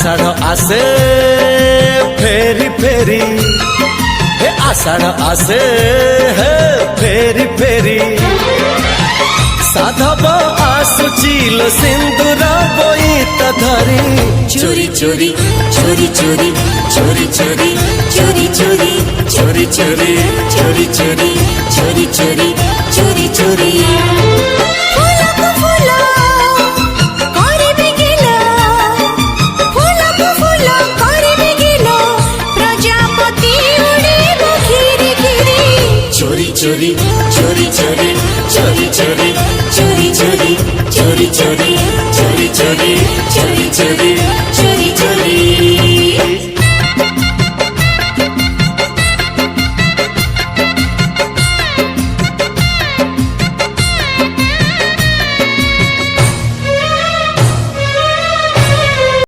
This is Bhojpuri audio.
आषाढ़ आसे फेरी फेरी, हे आषाढ़ आसे हे फेरी फेरी, साधव आसुचिल सिंदूर बोईत धरी, चोरी चोरी चोरी चोरी चोरी चोरी चोरी चोरी चोरी चोरी चोरी चोरी चोरी चोरी चोरी चोरी प्रजापति उड़े घिरी घिरी, चोरी चोरी